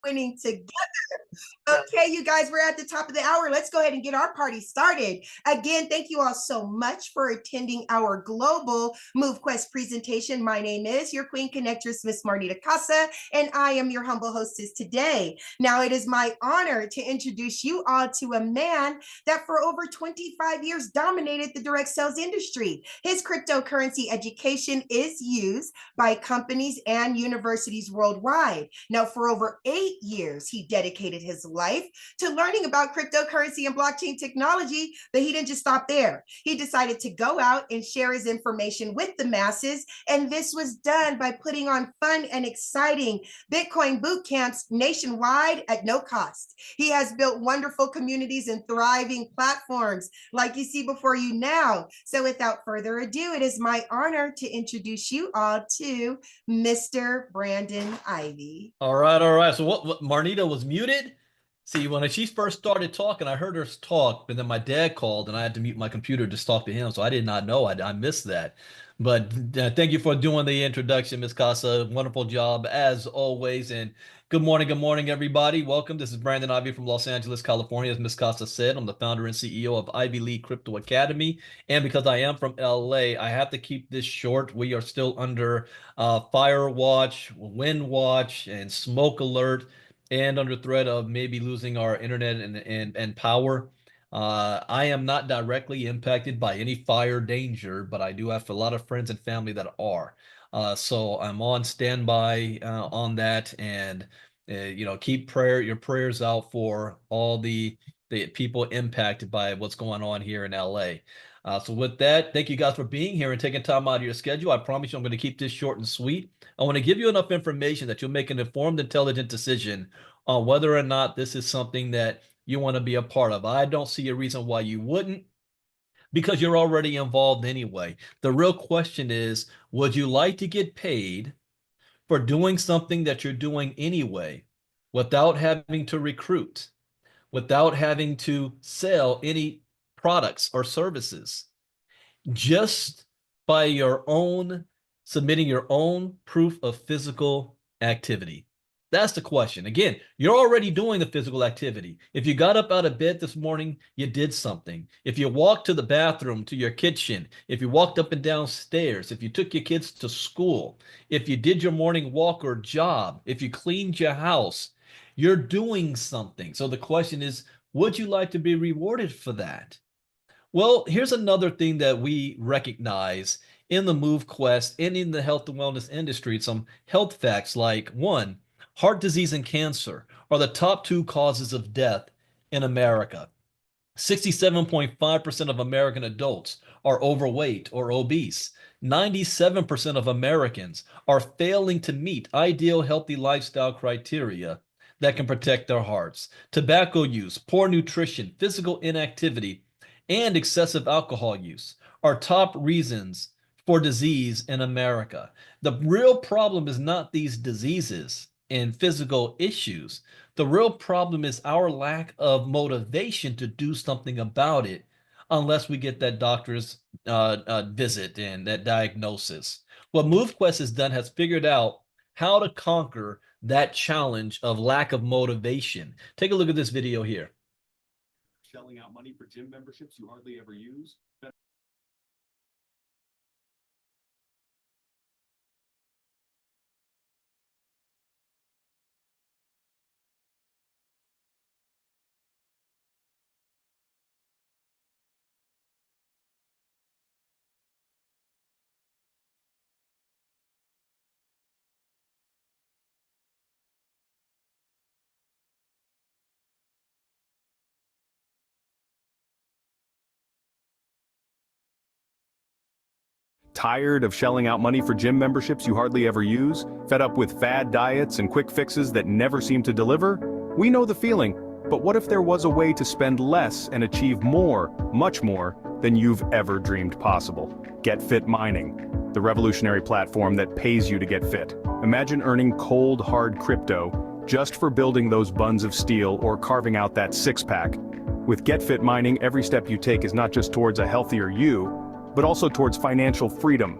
winning together. Okay, you guys, we're at the top of the hour. Let's go ahead and get our party started. Again, thank you all so much for attending our global MoveQuest presentation. My name is your Queen Connectress, Miss Marnita Casa, and I am your humble hostess today. Now, it is my honor to introduce you all to a man that for over 25 years dominated the direct sales industry. His cryptocurrency education is used by companies and universities worldwide. Now, for over 8 years, he dedicated his life to learning about cryptocurrency and blockchain technology, but he didn't just stop there. He decided to go out and share his information with the masses, and this was done by putting on fun and exciting Bitcoin boot camps nationwide at no cost. He has built wonderful communities and thriving platforms like you see before you now. So without further ado, it is my honor to introduce you all to Mr. Brandon Ivey. All right. So what Marnita was muted? See, when she first started talking, I heard her talk, but then my dad called and I had to mute my computer to talk to him. So I did not know. I missed that. But thank you for doing the introduction, Ms. Casa. Wonderful job as always. And good morning, everybody. Welcome. This is Brandon Ivey from Los Angeles, California. As Ms. Casa said, I'm the founder and CEO of Ivy League Crypto Academy. And because I am from LA, I have to keep this short. We are still under fire watch, wind watch, and smoke alert, and under threat of maybe losing our internet and power. I am not directly impacted by any fire danger, but I do have a lot of friends and family that are. So I'm on standby on that, and keep your prayers out for all the people impacted by what's going on here in LA. So with that, thank you guys for being here and taking time out of your schedule. I promise you I'm going to keep this short and sweet. I want to give you enough information that you'll make an informed, intelligent decision on whether or not this is something that you want to be a part of. I don't see a reason why you wouldn't, because you're already involved anyway. The real question is, would you like to get paid for doing something that you're doing anyway without having to recruit, without having to sell any products or services, just by your own submitting your own proof of physical activity? That's the question. Again, you're already doing the physical activity. If you got up out of bed this morning, you did something. If you walked to the bathroom, to your kitchen, if you walked up and down stairs, if you took your kids to school, if you did your morning walk or job, if you cleaned your house, you're doing something. So the question is, would you like to be rewarded for that? Well, here's another thing that we recognize in the MoveQuest and in the health and wellness industry. Some health facts like, one, heart disease and cancer are the top 2 causes of death in America. 67.5% of American adults are overweight or obese. 97% of Americans are failing to meet ideal healthy lifestyle criteria that can protect their hearts. Tobacco use, poor nutrition, physical inactivity, and excessive alcohol use are top reasons for disease in America. The real problem is not these diseases and physical issues. The real problem is our lack of motivation to do something about it unless we get that doctor's visit and that diagnosis. What MoveQuest has done has figured out how to conquer that challenge of lack of motivation. Take a look at this video here. Shelling out money for gym memberships you hardly ever use. Tired of shelling out money for gym memberships you hardly ever use? Fed up with fad diets and quick fixes that never seem to deliver? We know the feeling, but what if there was a way to spend less and achieve more, much more, than you've ever dreamed possible? Get Fit Mining, the revolutionary platform that pays you to get fit. Imagine earning cold, hard crypto just for building those buns of steel or carving out that six-pack. With Get Fit Mining, every step you take is not just towards a healthier you, but also towards financial freedom.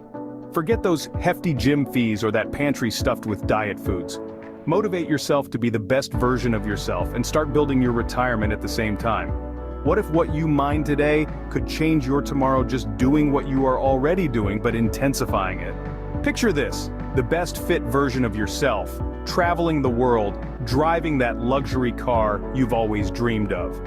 Forget those hefty gym fees or that pantry stuffed with diet foods. Motivate yourself to be the best version of yourself and start building your retirement at the same time. What if what you mine today could change your tomorrow just doing what you are already doing but intensifying it? Picture this, the best fit version of yourself, traveling the world, driving that luxury car you've always dreamed of.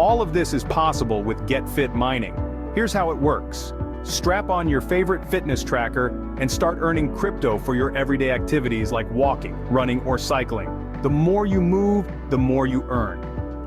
All of this is possible with Get Fit Mining. Here's how it works. Strap on your favorite fitness tracker and start earning crypto for your everyday activities like walking, running, or cycling. The more you move, the more you earn.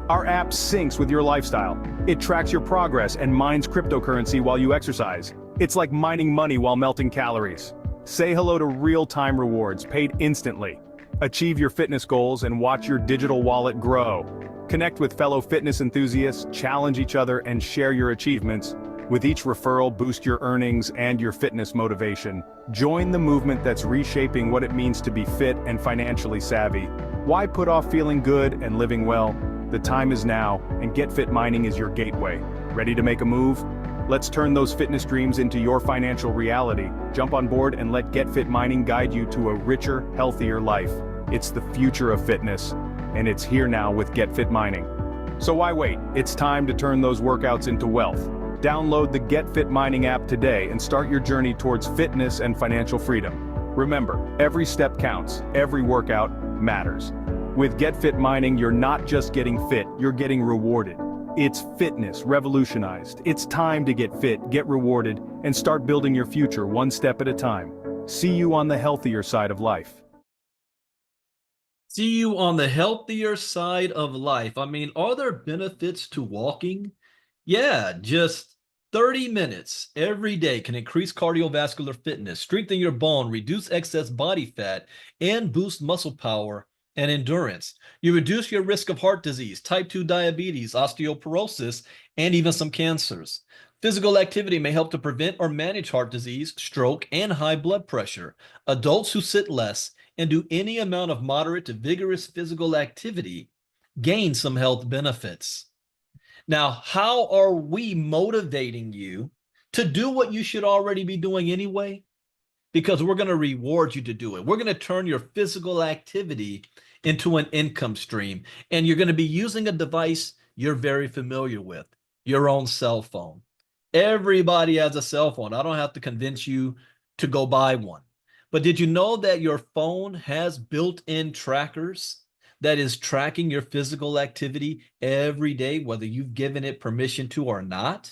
Our app syncs with your lifestyle. It tracks your progress and mines cryptocurrency while you exercise. It's like mining money while melting calories. Say hello to real-time rewards paid instantly. Achieve your fitness goals and watch your digital wallet grow. Connect with fellow fitness enthusiasts, challenge each other, and share your achievements. With each referral, boost your earnings and your fitness motivation. Join the movement that's reshaping what it means to be fit and financially savvy. Why put off feeling good and living well? The time is now, and Get Fit Mining is your gateway. Ready to make a move? Let's turn those fitness dreams into your financial reality. Jump on board and let Get Fit Mining guide you to a richer, healthier life. It's the future of fitness, and it's here now with Get Fit Mining. So why wait? It's time to turn those workouts into wealth. Download the Get Fit Mining app today and start your journey towards fitness and financial freedom. Remember, every step counts, every workout matters. With Get Fit Mining, you're not just getting fit, you're getting rewarded. It's fitness revolutionized. It's time to get fit, get rewarded, and start building your future one step at a time. See you on the healthier side of life. See you on the healthier side of life. I mean, are there benefits to walking? Yeah, just 30 minutes every day can increase cardiovascular fitness, strengthen your bone, reduce excess body fat, and boost muscle power and endurance. You reduce your risk of heart disease, type 2 diabetes, osteoporosis, and even some cancers. Physical activity may help to prevent or manage heart disease, stroke, and high blood pressure. Adults who sit less and do any amount of moderate to vigorous physical activity gain some health benefits. Now, how are we motivating you to do what you should already be doing anyway? Because we're going to reward you to do it. We're going to turn your physical activity into an income stream, and you're going to be using a device you're very familiar with, your own cell phone. Everybody has a cell phone. I don't have to convince you to go buy one. But did you know that your phone has built-in trackers that is tracking your physical activity every day, whether you've given it permission to or not?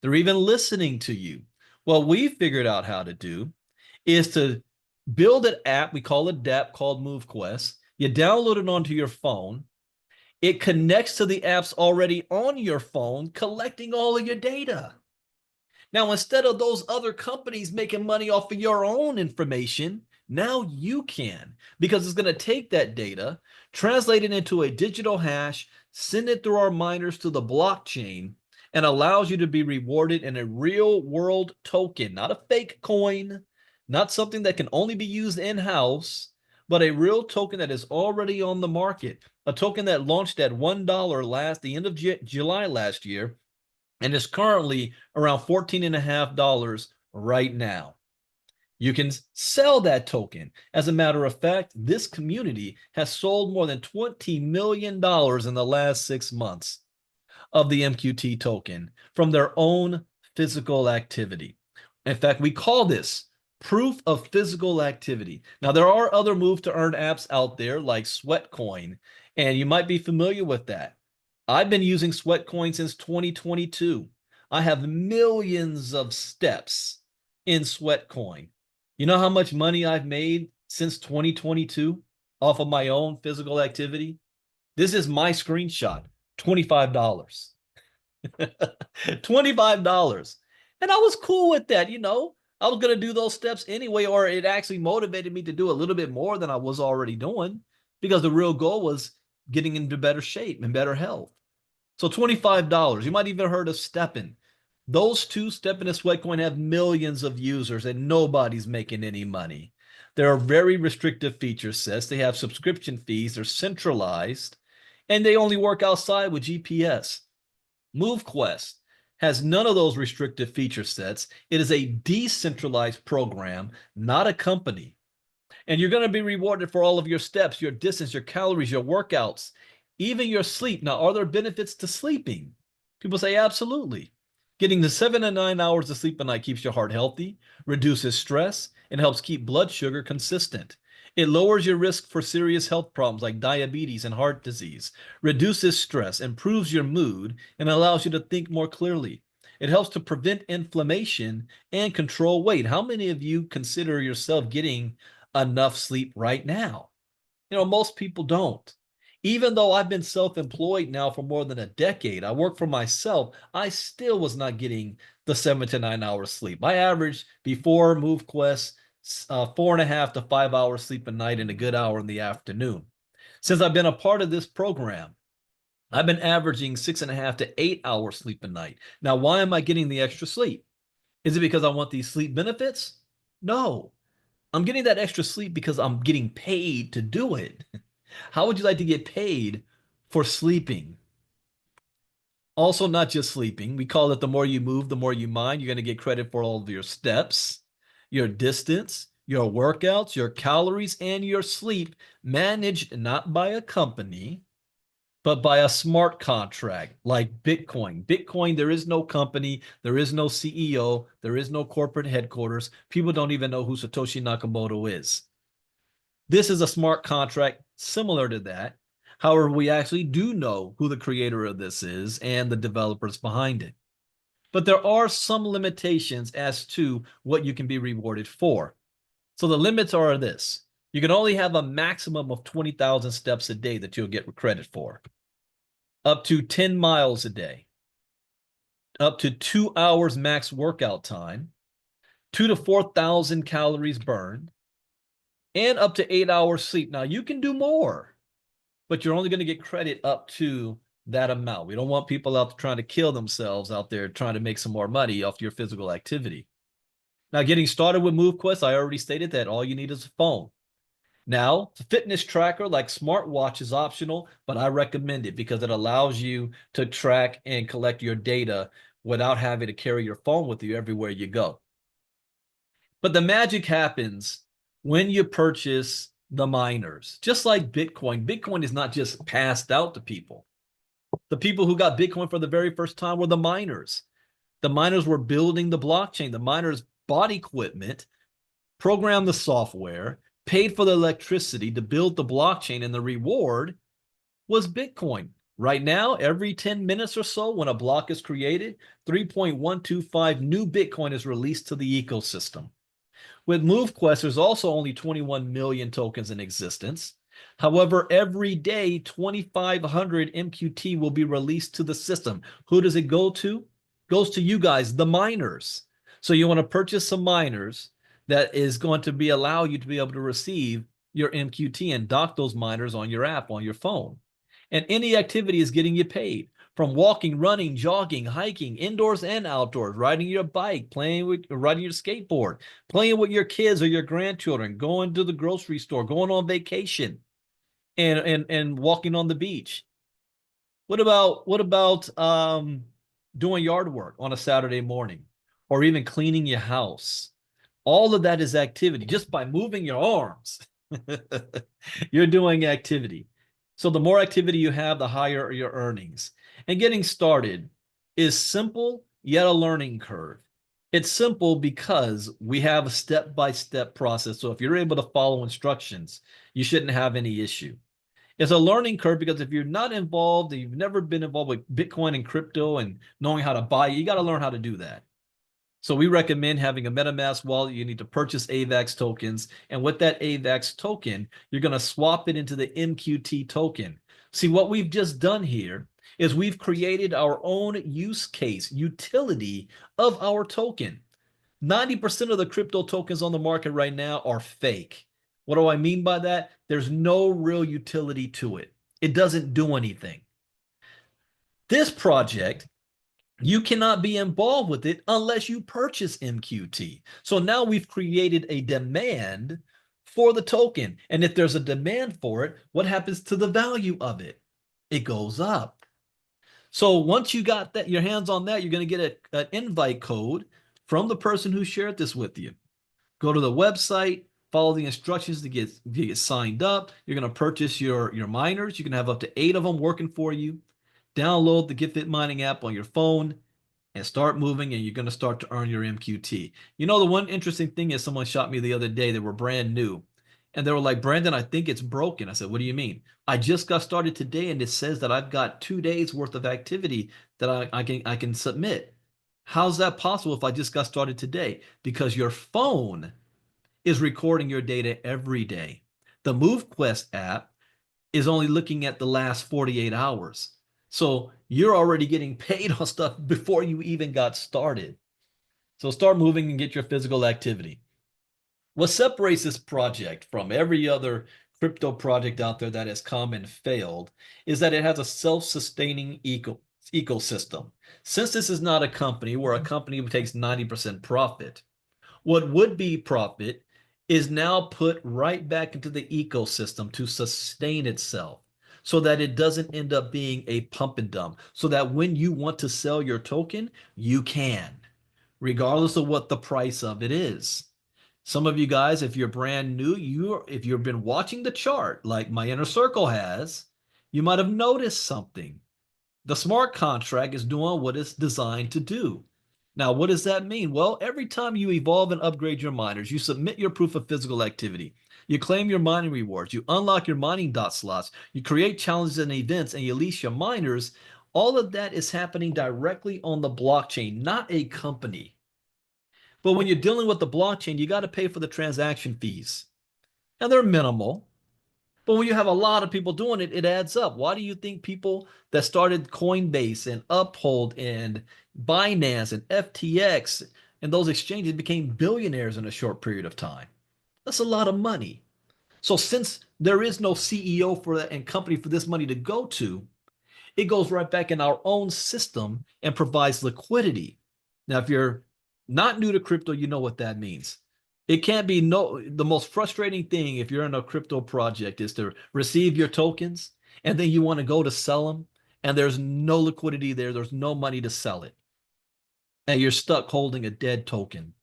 They're even listening to you. What we figured out how to do is to build an app, we call it DApp, called MoveQuest. You download it onto your phone. It connects to the apps already on your phone, collecting all of your data. Now, instead of those other companies making money off of your own information, now you can, because it's going to take that data, translate it into a digital hash, send it through our miners to the blockchain, and allows you to be rewarded in a real world token, not a fake coin, not something that can only be used in-house, but a real token that is already on the market, a token that launched at $1 the end of July last year, and is currently around $14.50 right now. You can sell that token. As a matter of fact, this community has sold more than $20 million in the last 6 months of the MQT token from their own physical activity. In fact, we call this proof of physical activity. Now, there are other move to earn apps out there like Sweatcoin, and you might be familiar with that. I've been using Sweatcoin since 2022. I have millions of steps in Sweatcoin. You know how much money I've made since 2022 off of my own physical activity? This is my screenshot, $25. $25. And I was cool with that, you know. I was going to do those steps anyway, or it actually motivated me to do a little bit more than I was already doing, because the real goal was getting into better shape and better health. So $25. You might even have heard of Steppin'. Those two, Steppin' and Sweatcoin, have millions of users and nobody's making any money. There are very restrictive feature sets. They have subscription fees. They're centralized, and they only work outside with GPS. MoveQuest has none of those restrictive feature sets. It is a decentralized program, not a company. And you're going to be rewarded for all of your steps, your distance, your calories, your workouts, even your sleep. Now, are there benefits to sleeping? People say absolutely. Getting the 7 to 9 hours of sleep a night keeps your heart healthy, reduces stress, and helps keep blood sugar consistent. It lowers your risk for serious health problems like diabetes and heart disease, reduces stress, improves your mood, and allows you to think more clearly. It helps to prevent inflammation and control weight. How many of you consider yourself getting enough sleep right now? Most people don't. Even though I've been self-employed now for more than a decade, I work for myself, I still was not getting the 7 to 9 hours sleep. I averaged before MoveQuest 4.5 to 5 hours sleep a night and a good hour in the afternoon. Since I've been a part of this program, I've been averaging 6.5 to 8 hours sleep a night. Now, why am I getting the extra sleep? Is it because I want these sleep benefits? No. I'm getting that extra sleep because I'm getting paid to do it. How would you like to get paid for sleeping? Also, not just sleeping. We call it the more you move, the more you mind. You're going to get credit for all of your steps, your distance, your workouts, your calories, and your sleep, managed not by a company, but by a smart contract like Bitcoin. Bitcoin, there is no company, there is no CEO, there is no corporate headquarters. People don't even know who Satoshi Nakamoto is. This is a smart contract similar to that. However, we actually do know who the creator of this is and the developers behind it. But there are some limitations as to what you can be rewarded for. So the limits are this. You can only have a maximum of 20,000 steps a day that you'll get credit for. Up to 10 miles a day. Up to 2 hours max workout time. 2 to 4,000 calories burned. And up to 8 hours sleep. Now, you can do more, but you're only going to get credit up to that amount. We don't want people out trying to kill themselves out there trying to make some more money off your physical activity. Now, getting started with MoveQuest, I already stated that all you need is a phone. Now, the fitness tracker like smartwatch is optional, but I recommend it because it allows you to track and collect your data without having to carry your phone with you everywhere you go. But the magic happens when you purchase the miners. Just like Bitcoin, Bitcoin is not just passed out to people. The people who got Bitcoin for the very first time were the miners. The miners were building the blockchain. The miners bought equipment, programmed the software, paid for the electricity to build the blockchain, and the reward was Bitcoin. Right now, every 10 minutes or so, when a block is created, 3.125 new Bitcoin is released to the ecosystem. With MoveQuest, there's also only 21 million tokens in existence. However, every day, 2,500 MQT will be released to the system. Who does it go to? It goes to you guys, the miners. So you want to purchase some miners that is going to allow you to be able to receive your MQT and dock those miners on your app, on your phone. And any activity is getting you paid. From walking, running, jogging, hiking, indoors and outdoors, riding your bike, riding your skateboard, playing with your kids or your grandchildren, going to the grocery store, going on vacation, and walking on the beach. What about doing yard work on a Saturday morning, or even cleaning your house? All of that is activity. Just by moving your arms, you're doing activity. So the more activity you have, the higher your earnings. And getting started is simple, yet a learning curve. It's simple because we have a step-by-step process. So if you're able to follow instructions, you shouldn't have any issue. It's a learning curve because if you're not involved, you've never been involved with Bitcoin and crypto and knowing how to buy, you got to learn how to do that. So we recommend having a MetaMask wallet. You need to purchase AVAX tokens. And with that AVAX token, you're going to swap it into the MQT token. See, what we've just done here is we've created our own use case, utility of our token. 90% of the crypto tokens on the market right now are fake. What do I mean by that? There's no real utility to it. It doesn't do anything. This project, you cannot be involved with it unless you purchase MQT. So now we've created a demand for the token. And if there's a demand for it, what happens to the value of it? It goes up. So once you got that, your hands on that, you're going to get an invite code from the person who shared this with you. Go to the website, Follow the instructions to get signed up. You're going to purchase your miners. You can have up to 8 of them working for you. Download the Get Fit Mining app on your phone and start moving, and you're going to start to earn your MQT. You know, the one interesting thing is someone shot me the other day. They were brand new. And they were like, Brandon, I think it's broken. I said, what do you mean? I just got started today, and it says that I've got 2 days worth of activity that I can submit. How's that possible if I just got started today? Because your phone is recording your data every day. The MoveQuest app is only looking at the last 48 hours. So you're already getting paid on stuff before you even got started. So start moving and get your physical activity. What separates this project from every other crypto project out there that has come and failed is that it has a self-sustaining ecosystem. Since this is not a company where a company takes 90% profit, what would be profit is now put right back into the ecosystem to sustain itself so that it doesn't end up being a pump and dump, so that when you want to sell your token, you can, regardless of what the price of it is. Some of you guys, if you're brand new, if you've been watching the chart like my inner circle has, you might have noticed something. The smart contract is doing what it's designed to do. Now, what does that mean? Well, every time you evolve and upgrade your miners, you submit your proof of physical activity, you claim your mining rewards, you unlock your mining dot slots, you create challenges and events, and you lease your miners. All of that is happening directly on the blockchain, not a company. But when you're dealing with the blockchain, you got to pay for the transaction fees. And they're minimal. But when you have a lot of people doing it, it adds up. Why do you think people that started Coinbase and Uphold and Binance and FTX and those exchanges became billionaires in a short period of time? That's a lot of money. So since there is no CEO for that and company for this money to go to, it goes right back in our own system and provides liquidity. Now, if you're not new to crypto, you know what that means. It can't be the most frustrating thing if you're in a crypto project is to receive your tokens and then you want to go to sell them and there's no liquidity there. There's no money to sell it. And you're stuck holding a dead token.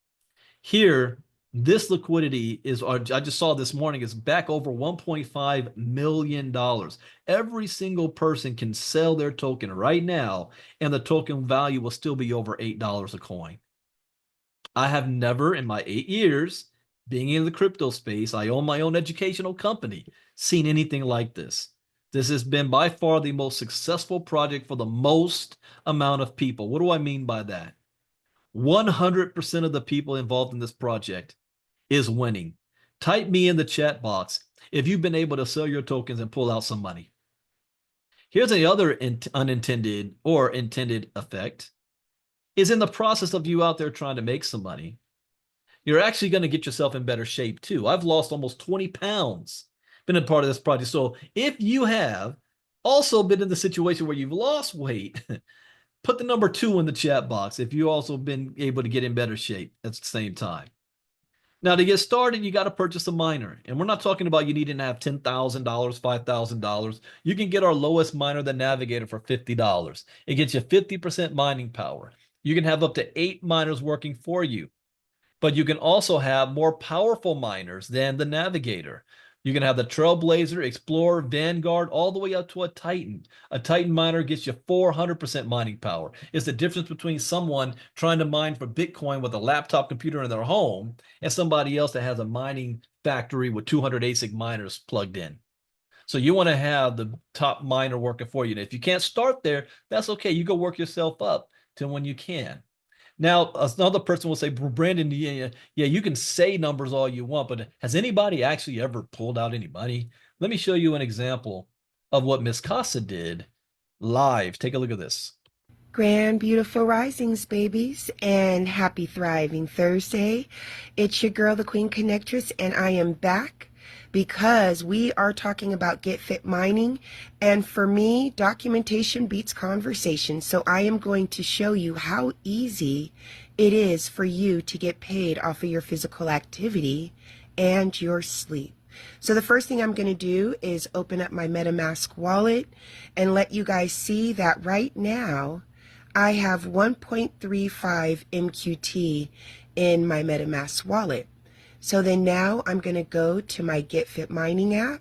Here, this liquidity is, I just saw this morning, is back over $1.5 million. Every single person can sell their token right now, and the token value will still be over $8 a coin. I have never in my 8 years being in the crypto space, I own my own educational company, seen anything like this. This has been by far the most successful project for the most amount of people. What do I mean by that? 100% of the people involved in this project is winning. Type me in the chat box if you've been able to sell your tokens and pull out some money. Here's the other unintended or intended effect. Is in the process of you out there trying to make some money, you're actually going to get yourself in better shape too. I've lost almost 20 pounds, been a part of this project. So if you have also been in the situation where you've lost weight, put the number 2 in the chat box if you also been able to get in better shape at the same time. Now, to get started, you got to purchase a miner. And we're not talking about you needing to have $10,000, $5,000. You can get our lowest miner, the Navigator, for $50. It gets you 50% mining power. You can have up to 8 miners working for you. But you can also have more powerful miners than the Navigator. You can have the Trailblazer, Explorer, Vanguard, all the way up to a Titan. A Titan miner gets you 400% mining power. It's the difference between someone trying to mine for Bitcoin with a laptop computer in their home and somebody else that has a mining factory with 200 ASIC miners plugged in. So you want to have the top miner working for you. And if you can't start there, that's okay. You go work yourself up to when you can. Now, another person will say, Brandon, yeah, you can say numbers all you want, but has anybody actually ever pulled out any money? Let me show you an example of what Miss Casa did live. Take a look at this. Grand, beautiful risings, babies, and happy thriving Thursday. It's your girl, the Queen Connectress, and I am back because we are talking about Get Fit Mining. And for me, documentation beats conversation. So I am going to show you how easy it is for you to get paid off of your physical activity and your sleep. So the first thing I'm going to do is open up my MetaMask wallet and let you guys see that right now I have 1.35 MQT in my MetaMask wallet. So then now I'm going to go to my Get Fit Mining app.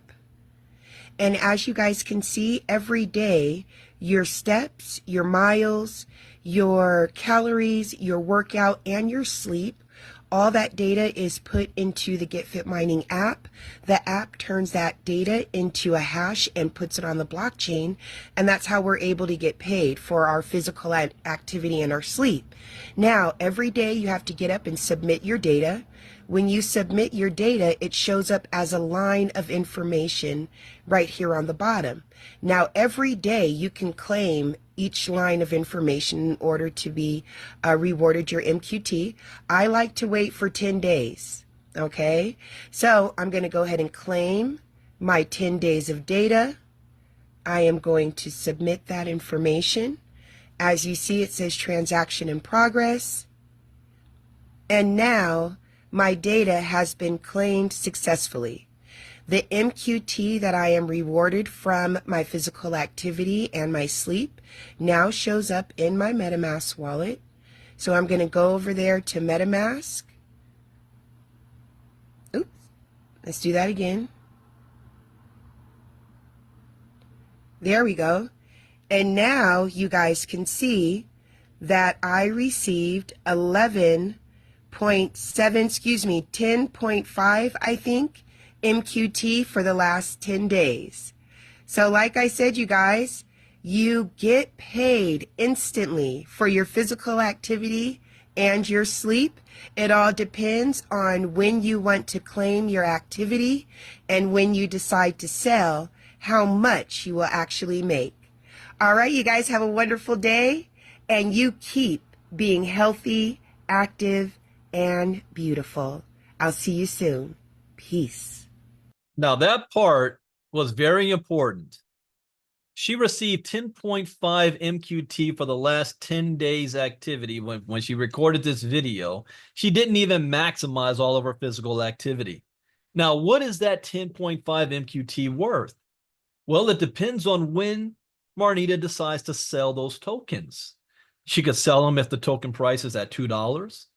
And as you guys can see, every day, your steps, your miles, your calories, your workout, and your sleep, all that data is put into the Get Fit Mining app. The app turns that data into a hash and puts it on the blockchain, and that's how we're able to get paid for our physical activity and our sleep. Now, every day you have to get up and submit your data. When you submit your data, it shows up as a line of information right here on the bottom. Now, every day you can claim each line of information in order to be rewarded your MQT. I like to wait for 10 days, okay? So I'm going to go ahead and claim my 10 days of data. I am going to submit that information. As you see, it says transaction in progress. And now my data has been claimed successfully. The MQT that I am rewarded from my physical activity and my sleep now shows up in my MetaMask wallet. So I'm going to go over there to MetaMask. Oops, let's do that again. There we go. And now you guys can see that I received 10.5, I think, MQT for the last 10 days. So like I said, you guys, you get paid instantly for your physical activity and your sleep. It all depends on when you want to claim your activity and when you decide to sell, how much you will actually make. All right, you guys have a wonderful day, and you keep being healthy, active, and beautiful. I'll see you soon. Peace. Now that part was very important. She received 10.5 MQT for the last 10 days activity when she recorded this video. She didn't even maximize all of her physical activity. Now, what is that 10.5 MQT worth? Well, it depends on when Marnita decides to sell those tokens. She could sell them if the token price is at $2, $10,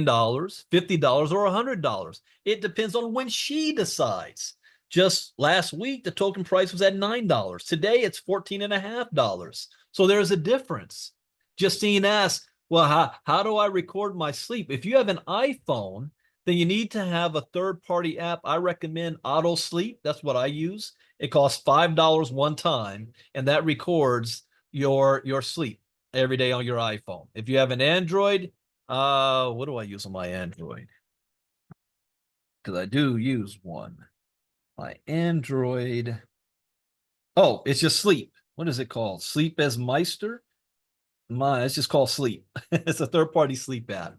$50, or $100. It depends on when she decides. Just last week, the token price was at $9. Today, it's $14.50. So there's a difference. Justine asks, well, how do I record my sleep? If you have an iPhone, then you need to have a third-party app. I recommend Auto Sleep. That's what I use. It costs $5 one time, and that records your sleep every day on your iPhone. If you have an Android, what do I use on my Android? Because I do use one. My Android. Oh, it's just Sleep. What is it called? Sleep as Meister? It's just called Sleep. It's a third-party sleep app,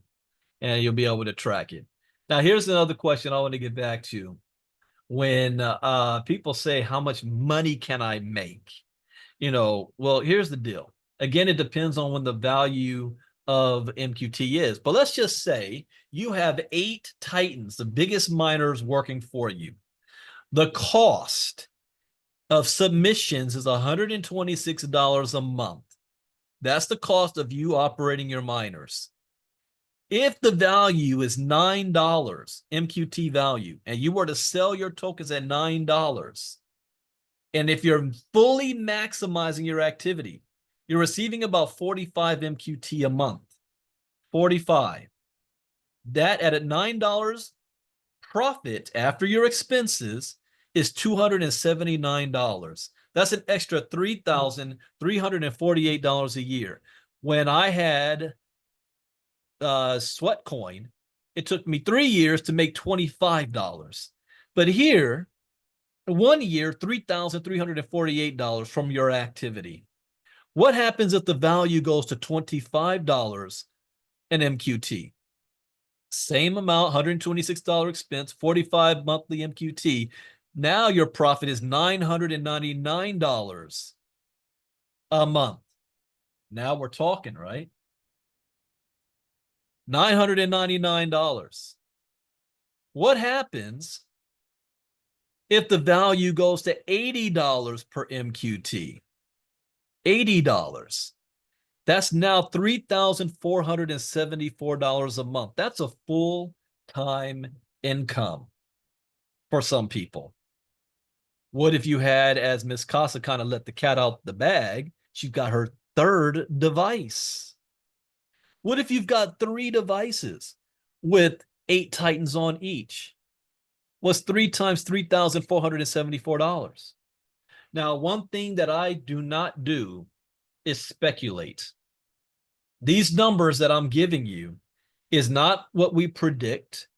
and you'll be able to track it. Now, here's another question I want to get back to. When people say, how much money can I make? Well, here's the deal. Again, it depends on when the value of MQT is. But let's just say you have 8 Titans, the biggest miners working for you. The cost of submissions is $126 a month. That's the cost of you operating your miners. If the value is $9, MQT value, and you were to sell your tokens at $9, and if you're fully maximizing your activity, you're receiving about 45 MQT a month. 45. That at $9 profit after your expenses is $279. That's an extra $3,348 a year. When I had Sweatcoin, it took me 3 years to make $25. But here, 1 year, $3,348 from your activity. What happens if the value goes to $25 in MQT? Same amount, $126 expense, 45 monthly MQT. Now your profit is $999 a month. Now we're talking, right? $999. What happens if the value goes to $80 per MQT? $80. That's now $3,474 a month. That's a full-time income for some people? What if you had, as Miss Casa kind of let the cat out the bag, she got her third device? What if you've got 3 devices with 8 Titans on each? What's 3 times $3,474? Now, one thing that I do not do is speculate. These numbers that I'm giving you is not what we predict,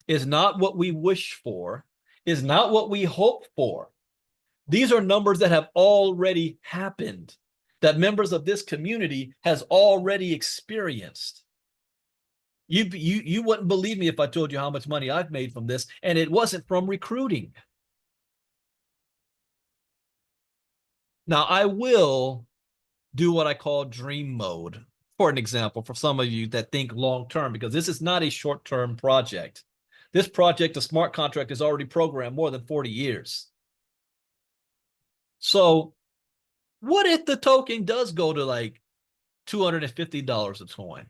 is not what we wish for, is not what we hope for. These are numbers that have already happened, that members of this community has already experienced. You wouldn't believe me if I told you how much money I've made from this, and it wasn't from recruiting. Now, I will do what I call dream mode, for an example, for some of you that think long-term, because this is not a short-term project. This project, the smart contract, is already programmed more than 40 years. So what if the token does go to like $250 a coin,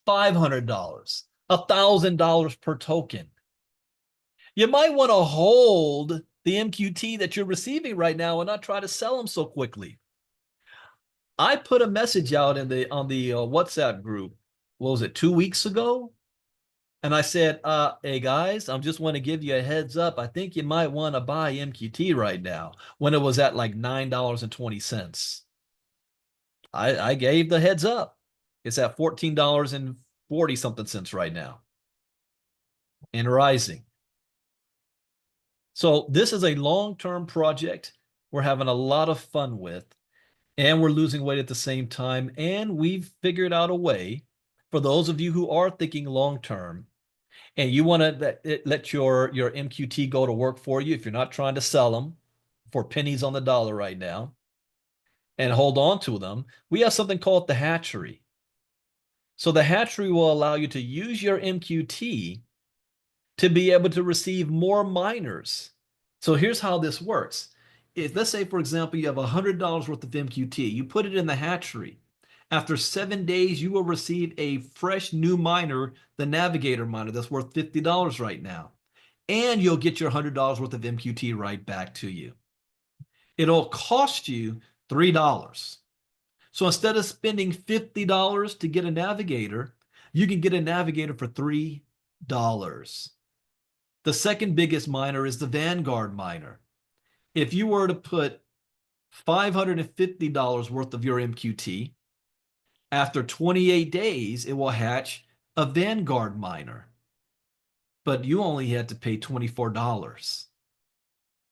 $500, $1,000 per token? You might want to hold the MQT that you're receiving right now and not try to sell them so quickly. I put a message out on the WhatsApp group, what was it, 2 weeks ago? And I said, hey guys, I just want to give you a heads up. I think you might want to buy MQT right now, when it was at like $9.20. I gave the heads up. It's at $14.40 something cents right now and rising. So this is a long-term project we're having a lot of fun with, and we're losing weight at the same time. And we've figured out a way for those of you who are thinking long-term and you want to let your MQT go to work for you, if you're not trying to sell them for pennies on the dollar right now and hold on to them, we have something called the hatchery. So the hatchery will allow you to use your MQT to be able to receive more miners. So here's how this works. If, let's say, for example, you have $100 worth of MQT, you put it in the hatchery. After 7 days, you will receive a fresh new miner, the Navigator miner, that's worth $50 right now. And you'll get your $100 worth of MQT right back to you. It'll cost you $3. So instead of spending $50 to get a Navigator, you can get a Navigator for $3. The second biggest miner is the Vanguard miner. If you were to put $550 worth of your MQT, after 28 days, it will hatch a Vanguard miner. But you only had to pay $24.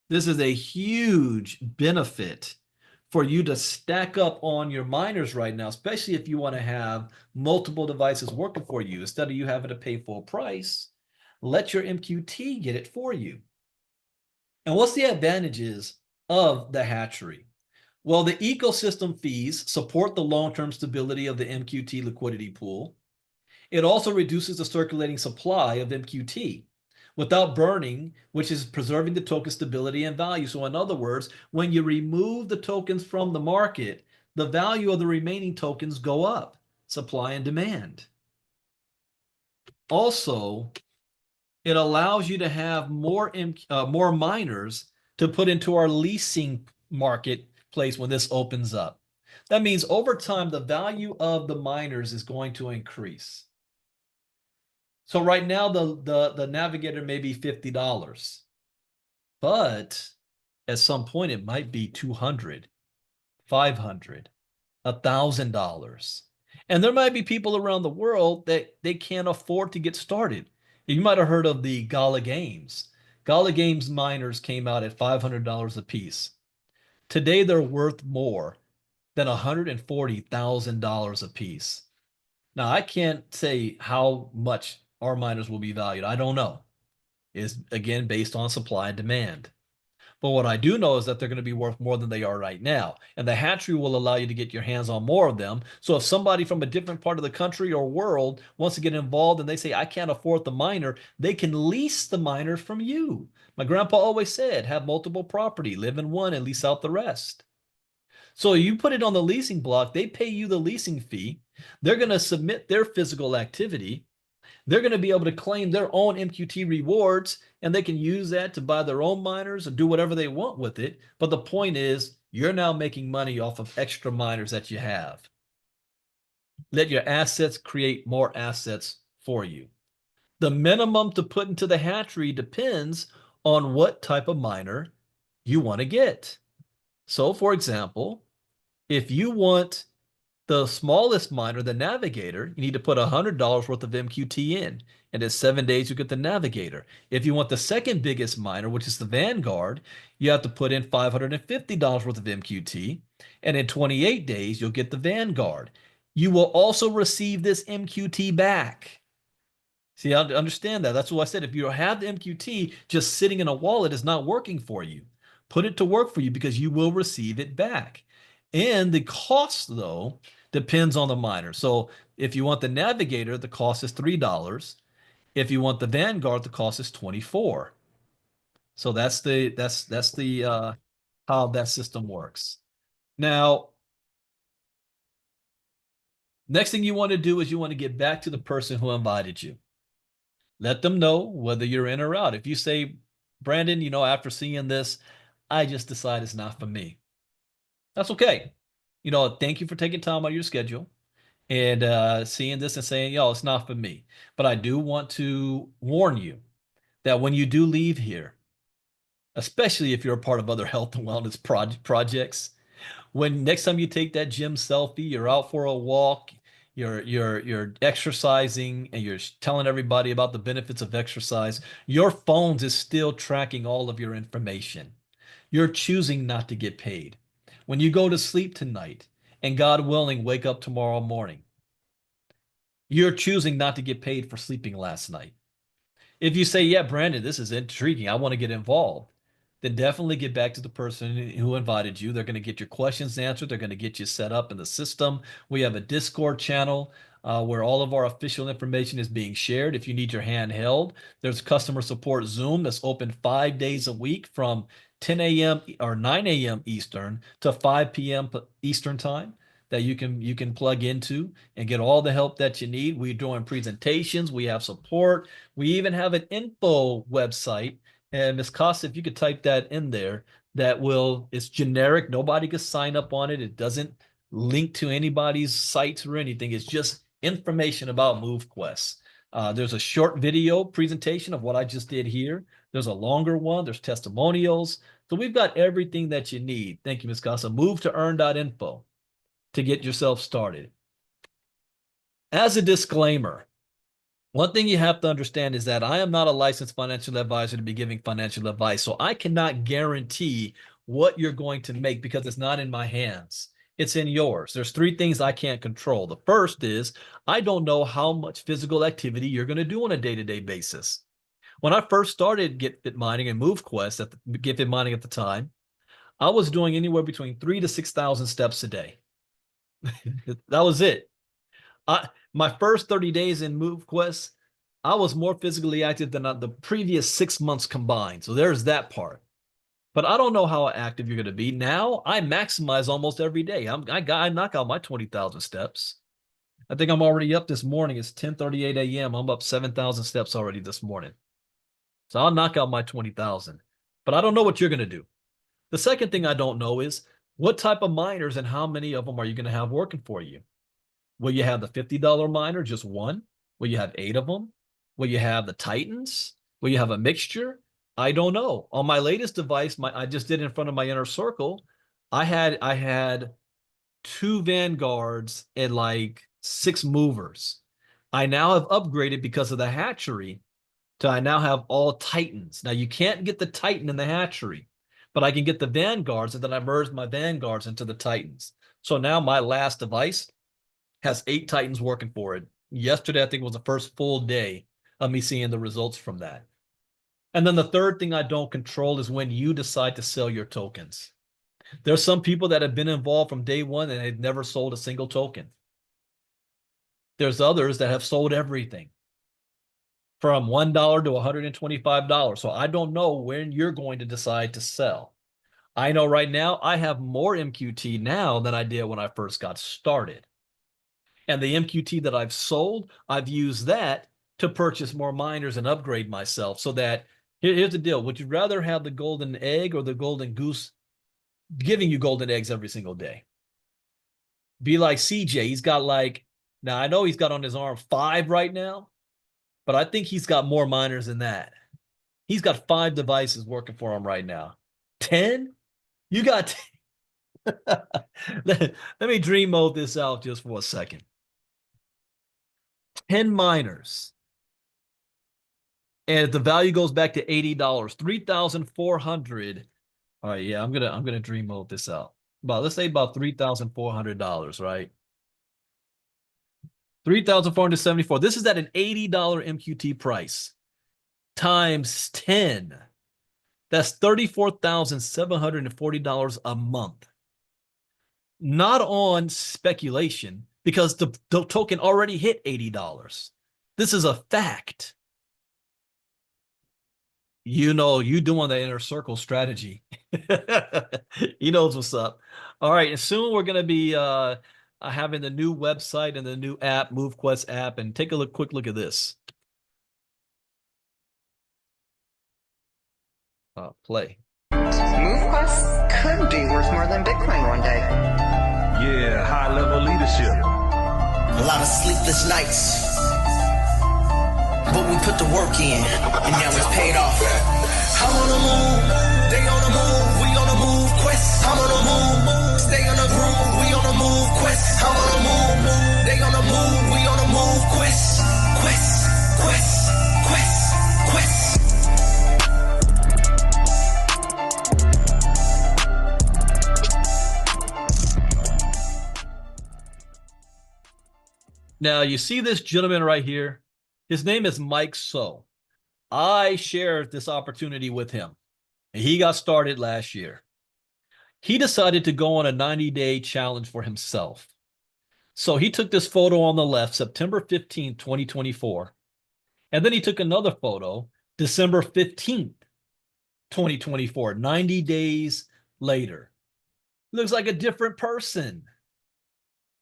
This is a huge benefit for you to stack up on your miners right now, especially if you want to have multiple devices working for you. Instead of you having to pay full price, let your MQT get it for you. And what's the advantages of the hatchery? Well, the ecosystem fees support the long-term stability of the MQT liquidity pool. It also reduces the circulating supply of MQT without burning, which is preserving the token stability and value. So in other words, when you remove the tokens from the market, the value of the remaining tokens go up, supply and demand. Also, it allows you to have more miners to put into our leasing marketplace when this opens up. That means over time, the value of the miners is going to increase. So right now, the Navigator may be $50, but at some point it might be $200, $500, $1,000. And there might be people around the world that they can't afford to get started. You might have heard of the Gala Games. Gala Games miners came out at $500 a piece. Today, they're worth more than $140,000 a piece. Now, I can't say how much our miners will be valued. I don't know. It's, again, based on supply and demand. But what I do know is that they're going to be worth more than they are right now. And the hatchery will allow you to get your hands on more of them. So if somebody from a different part of the country or world wants to get involved and they say, I can't afford the miner, they can lease the miner from you. My grandpa always said, have multiple property, live in one and lease out the rest. So you put it on the leasing block, they pay you the leasing fee. They're going to submit their physical activity. they're going to be able to claim their own MQT rewards, and they can use that to buy their own miners or do whatever they want with it. But the point is, you're now making money off of extra miners that you have. Let your assets create more assets for you. The minimum to put into the hatchery depends on what type of miner you want to get. So, for example, if you want the smallest miner, the Navigator, you need to put $100 worth of MQT in. And in 7 days, you get the Navigator. If you want the second biggest miner, which is the Vanguard, you have to put in $550 worth of MQT. And in 28 days, you'll get the Vanguard. You will also receive this MQT back. See, I understand that. That's what I said. If you have the MQT just sitting in a wallet is not working for you. Put it to work for you because you will receive it back. And the cost, though, depends on the miner. So if you want the Navigator, the cost is $3. If you want the Vanguard, the cost is $24. So that's the how that system works. Now, next thing you want to do is you want to get back to the person who invited you. Let them know whether you're in or out. If you say, Brandon, after seeing this, I just decide it's not for me. That's okay. Thank you for taking time out of your schedule and seeing this and saying, it's not for me. But I do want to warn you that when you do leave here, especially if you're a part of other health and wellness projects, when next time you take that gym selfie, you're out for a walk, you're exercising and you're telling everybody about the benefits of exercise, your phone is still tracking all of your information. You're choosing not to get paid. When you go to sleep tonight and God willing, wake up tomorrow morning, you're choosing not to get paid for sleeping last night. If you say, yeah, Brandon, this is intriguing, I want to get involved, then definitely get back to the person who invited you. They're going to get your questions answered. They're going to get you set up in the system. We have a Discord channel where all of our official information is being shared. If you need your hand held, there's customer support Zoom that's open 5 days a week from 10 a.m. or 9 a.m. Eastern to 5 p.m. Eastern time that you can plug into and get all the help that you need. We're doing presentations. We have support. We even have an info website. And Ms. Costa, if you could type that in there, it's generic. Nobody can sign up on it. It doesn't link to anybody's sites or anything. It's just information about MoveQuest. There's a short video presentation of what I just did here. There's a longer one. There's testimonials. So we've got everything that you need. Thank you, Ms. Costa. Move to earn.info to get yourself started. As a disclaimer, one thing you have to understand is that I am not a licensed financial advisor to be giving financial advice. So I cannot guarantee what you're going to make because it's not in my hands. It's in yours. There's 3 things I can't control. The first is I don't know how much physical activity you're going to do on a day-to-day basis. When I first started Get Fit Mining and MoveQuest Get Fit Mining at the time, I was doing anywhere between 3,000 to 6,000 steps a day. That was it. My first 30 days in MoveQuest, I was more physically active than the previous 6 months combined. So there's that part. But I don't know how active you're going to be. Now I maximize almost every day. I knock out my 20,000 steps. I think I'm already up this morning. It's 10:38 a.m. I'm up 7,000 steps already this morning. So I'll knock out my 20,000. But I don't know what you're going to do. The second thing I don't know is what type of miners and how many of them are you going to have working for you? Will you have the $50 miner, just one? Will you have 8 of them? Will you have the Titans? Will you have a mixture? I don't know. On my latest device, I just did in front of my inner circle, I had 2 Vanguards and like 6 movers. I now have upgraded because of the hatchery to I now have all Titans. Now you can't get the Titan in the hatchery, but I can get the Vanguards, and then I merged my Vanguards into the Titans. So now my last device has 8 Titans working for it. Yesterday, I think, was the first full day of me seeing the results from that. And then the third thing I don't control is when you decide to sell your tokens. There's some people that have been involved from day one and they've never sold a single token. There's others that have sold everything from $1 to $125. So I don't know when you're going to decide to sell. I know right now I have more MQT now than I did when I first got started. And the MQT that I've sold, I've used that to purchase more miners and upgrade myself. So that here's the deal. Would you rather have the golden egg or the golden goose giving you golden eggs every single day? Be like CJ. He's got like, now I know he's got on his arm 5 right now, but I think he's got more miners than that. He's got 5 devices working for him right now. 10? You got 10. Let me dream mode this out just for a second. 10 miners. And if the value goes back to $80, 3,400. All right, yeah, I'm gonna dream mode this out. Let's say about $3,400, right? 3,474. This is at an $80 MQT price times 10. That's $34,740 a month. Not on speculation, because the token already hit $80. This is a fact. You know, you doing the inner circle strategy. He knows what's up. All right, and soon we're going to be having the new website and the new app, MoveQuest app, and take a quick look at this. Play. MoveQuest could be worth more than Bitcoin one day. Yeah, high-level leadership. A lot of sleepless nights, but we put the work in, and now it's paid off. I'm on the move, they on the move, we on the move quest. I'm on the move, stay on the groove, we on the move quest. I'm on the move, they on the move, we on the move quest. Quest, quest, quest, quest. Now, you see this gentleman right here? His name is Mike So. I shared this opportunity with him. He got started last year. He decided to go on a 90-day challenge for himself. So he took this photo on the left, September 15, 2024. And then he took another photo, December 15th, 2024, 90 days later. Looks like a different person.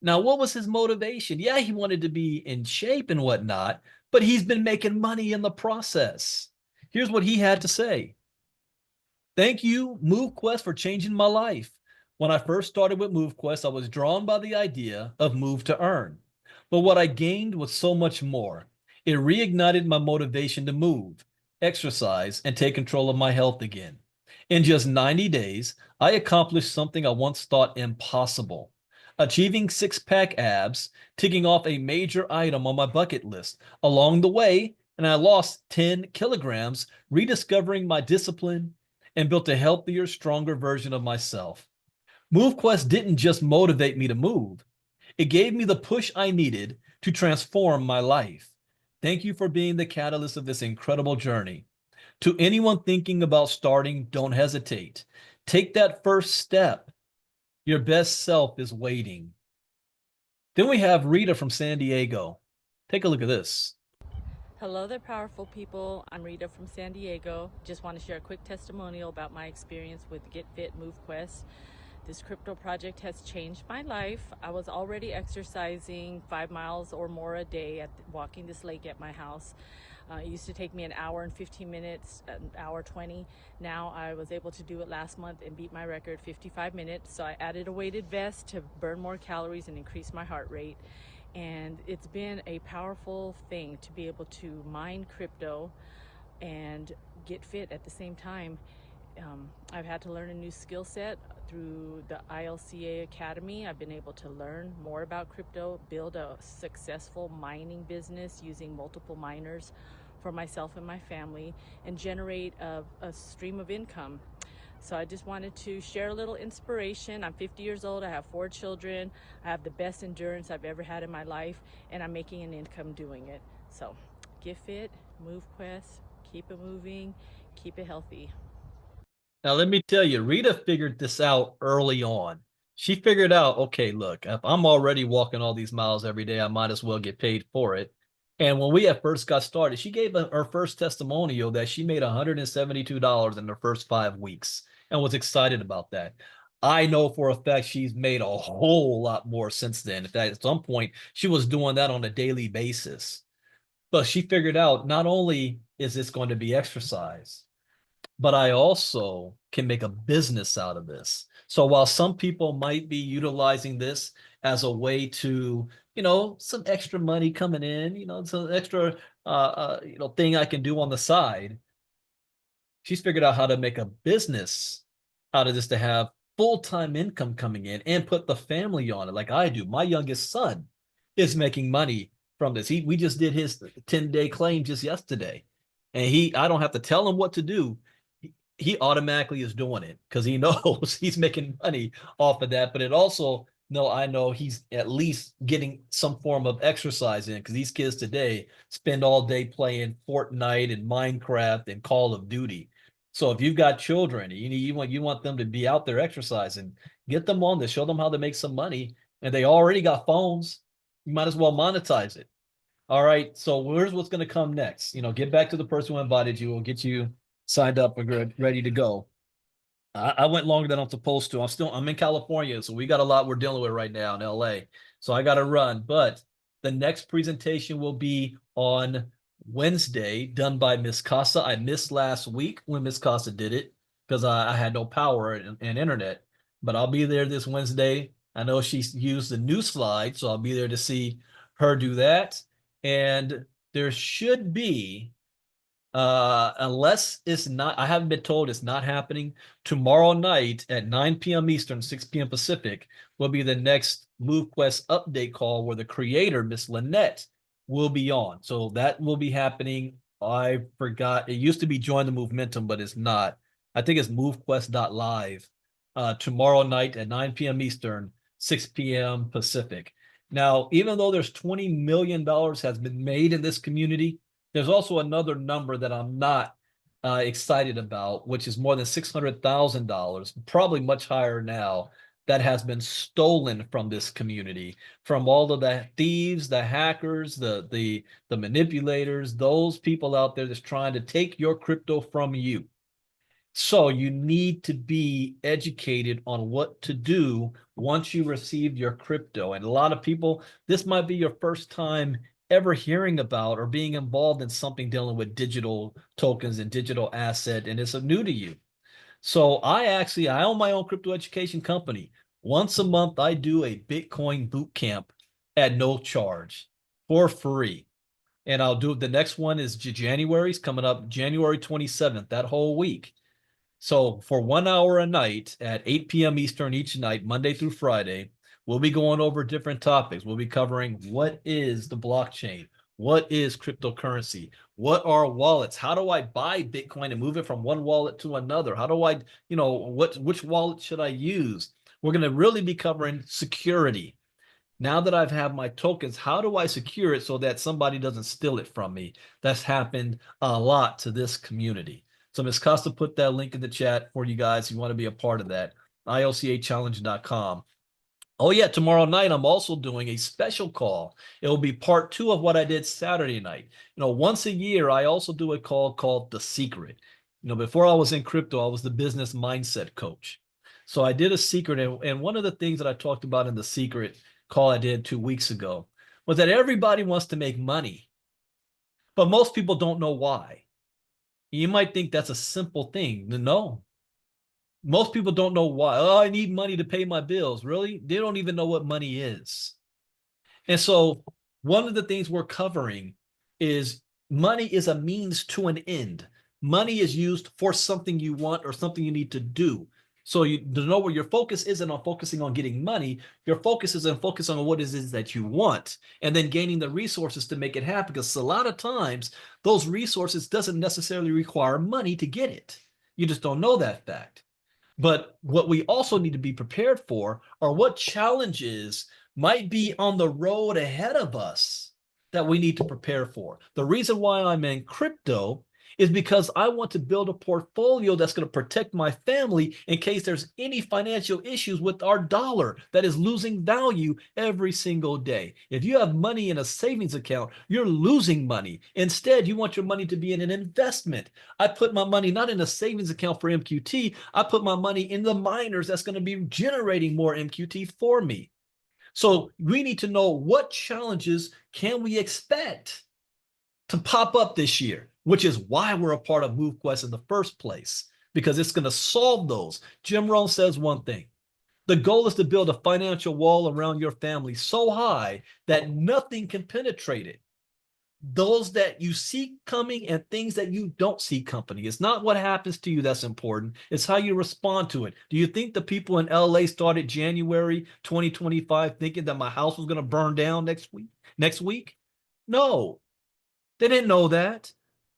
Now, what was his motivation? Yeah, he wanted to be in shape and whatnot, but he's been making money in the process. Here's what he had to say. Thank you, MoveQuest, for changing my life. When I first started with MoveQuest, I was drawn by the idea of move to earn. But what I gained was so much more. It reignited my motivation to move, exercise, and take control of my health again. In just 90 days, I accomplished something I once thought impossible. Achieving six-pack abs, ticking off a major item on my bucket list. Along the way, and I lost 10 kilograms, rediscovering my discipline, and built a healthier, stronger version of myself. MoveQuest didn't just motivate me to move. It gave me the push I needed to transform my life. Thank you for being the catalyst of this incredible journey. To anyone thinking about starting, don't hesitate. Take that first step. Your best self is waiting. Then we have Rita from San Diego. Take a look at this. Hello there, powerful people. I'm Rita from San Diego. Just want to share a quick testimonial about my experience with Get Fit MoveQuest. This crypto project has changed my life. I was already exercising 5 miles or more a day, walking this lake at my house. It used to take me an hour and 15 minutes, an hour 20. Now I was able to do it last month and beat my record, 55 minutes. So I added a weighted vest to burn more calories and increase my heart rate. And it's been a powerful thing to be able to mine crypto and get fit at the same time. I've had to learn a new skill set through the ILCA Academy. I've been able to learn more about crypto, build a successful mining business using multiple miners for myself and my family, and generate a stream of income. So I just wanted to share a little inspiration. I'm 50 years old, I have 4 children, I have the best endurance I've ever had in my life, and I'm making an income doing it. So get fit, MoveQuest, keep it moving, keep it healthy. Now, let me tell you, Rita figured this out early on. She figured out, okay, look, if I'm already walking all these miles every day, I might as well get paid for it. And when we at first got started, she gave her first testimonial that she made $172 in her first 5 weeks and was excited about that. I know for a fact she's made a whole lot more since then. In fact, at some point, she was doing that on a daily basis. But she figured out not only is this going to be exercise, but I also can make a business out of this. So while some people might be utilizing this as a way to, some extra money coming in, some extra, thing I can do on the side, she's figured out how to make a business out of this to have full-time income coming in and put the family on it like I do. My youngest son is making money from this. We just did his 10-day claim just yesterday. And I don't have to tell him what to do. He automatically is doing it because he knows he's making money off of that. But it also, no, I know he's at least getting some form of exercise in because these kids today spend all day playing Fortnite and Minecraft and Call of Duty. So if you've got children, you want them to be out there exercising, get them on this, show them how to make some money, and they already got phones. You might as well monetize it. All right. So here's what's going to come next. Get back to the person who invited you. We'll get you signed up and ready to go. I went longer than I'm supposed to. I'm in California, so we got a lot we're dealing with right now in LA. So I got to run. But the next presentation will be on Wednesday, done by Miss Casa. I missed last week when Miss Casa did it because I had no power and internet. But I'll be there this Wednesday. I know she used the new slide, so I'll be there to see her do that. And there should be, unless it's not, I haven't been told it's not happening, tomorrow night at 9 p.m. Eastern, 6 p.m. Pacific, will be the next MoveQuest update call where the creator, Miss Lynette, will be on. So that will be happening. I forgot. It used to be Join the Movementum, but it's not. I think it's movequest.live tomorrow night at 9 p.m. Eastern, 6 p.m. Pacific. Now, even though there's $20 million has been made in this community, there's also another number that I'm not excited about, which is more than $600,000, probably much higher now, that has been stolen from this community, from all of the thieves, the hackers, the manipulators, those people out there that's trying to take your crypto from you. So you need to be educated on what to do once you receive your crypto. And a lot of people, this might be your first time ever hearing about or being involved in something dealing with digital tokens and digital asset, and it's new to you. So I own my own crypto education company. Once a month, I do a Bitcoin boot camp at no charge for free. And I'll do the next one is January's coming up January 27th, that whole week. So for 1 hour a night at 8 p.m. Eastern each night, Monday through Friday, we'll be going over different topics. We'll be covering what is the blockchain? What is cryptocurrency? What are wallets? How do I buy Bitcoin and move it from one wallet to another? How do I, which wallet should I use? We're going to really be covering security. Now that I've had my tokens, how do I secure it so that somebody doesn't steal it from me? That's happened a lot to this community. So Ms. Costa put that link in the chat for you guys if you want to be a part of that, ilcachallenge.com. Oh yeah, tomorrow night I'm also doing a special call. It will be part 2 of what I did Saturday night. Once a year I also do a call called The Secret. Before I was in crypto, I was the business mindset coach. So I did a secret, and one of the things that I talked about in the secret call I did 2 weeks ago was that everybody wants to make money, but most people don't know why. You might think that's a simple thing. No. Most people don't know why. Oh, I need money to pay my bills. Really? They don't even know what money is. And so one of the things we're covering is money is a means to an end. Money is used for something you want or something you need to do. So you to know where your focus isn't on focusing on getting money, your focus is on focusing on what it is that you want and then gaining the resources to make it happen. Because a lot of times those resources doesn't necessarily require money to get it. You just don't know that fact. But what we also need to be prepared for are what challenges might be on the road ahead of us that we need to prepare for. The reason why I'm in crypto is because I want to build a portfolio that's going to protect my family in case there's any financial issues with our dollar that is losing value every single day. If you have money in a savings account, you're losing money. Instead, you want your money to be in an investment. I put my money not in a savings account for MQT. I put my money in the miners that's going to be generating more MQT for me. So we need to know what challenges can we expect to pop up this year, which is why we're a part of MoveQuest in the first place, because it's going to solve those. Jim Rohn says one thing. The goal is to build a financial wall around your family so high that nothing can penetrate it. Those that you see coming and things that you don't see coming. It's not what happens to you that's important. It's how you respond to it. Do you think the people in LA started January 2025 thinking that my house was going to burn down next week? No, they didn't know that.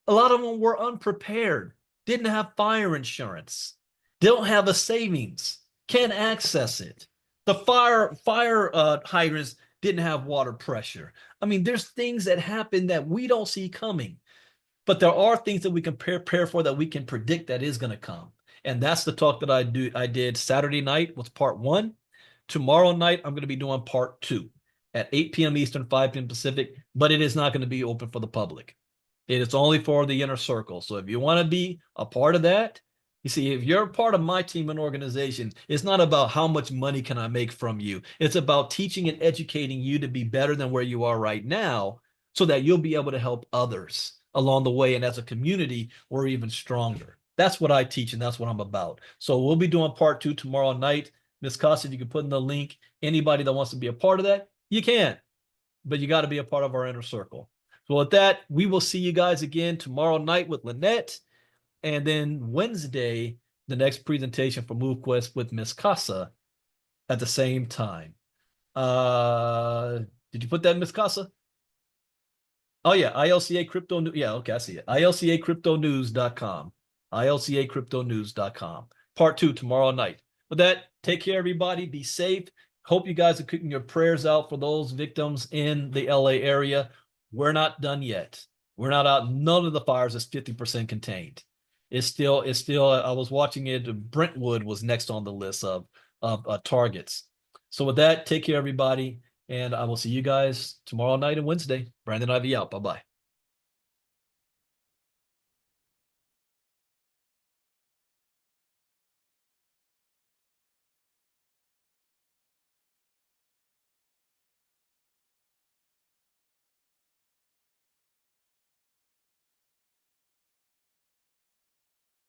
A lot of them were unprepared, didn't have fire insurance, don't have a savings, can't access it. The fire hydrants didn't have water pressure. I mean, there's things that happen that we don't see coming, but there are things that we can prepare for, that we can predict that is going to come. And that's the talk that I did Saturday night was part 1. Tomorrow night, I'm going to be doing part 2 at 8 p.m. Eastern, 5 p.m. Pacific, but it is not going to be open for the public. It is only for the inner circle. So if you want to be a part of that, you see, if you're a part of my team and organization, it's not about how much money can I make from you. It's about teaching and educating you to be better than where you are right now, so that you'll be able to help others along the way. And as a community, we're even stronger. That's what I teach, and that's what I'm about. So we'll be doing part 2 tomorrow night. Ms. Costa, if you can put in the link, anybody that wants to be a part of that, you can, but you got to be a part of our inner circle. So with that, we will see you guys again tomorrow night with Lynette. And then Wednesday, the next presentation for MoveQuest with Miss Casa at the same time. Did you put that, Miss Casa? Oh, yeah, ILCA Crypto. Yeah, okay, I see it. ILCACryptonews.com. ILCACryptonews.com. Part 2 tomorrow night. With that, take care, everybody. Be safe. Hope you guys are keeping your prayers out for those victims in the LA area. We're not done yet. We're not out. None of the fires is 50% contained. It's still, I was watching it. Brentwood was next on the list of targets. So with that, take care, everybody. And I will see you guys tomorrow night and Wednesday. Brandon Ivey out. Bye-bye.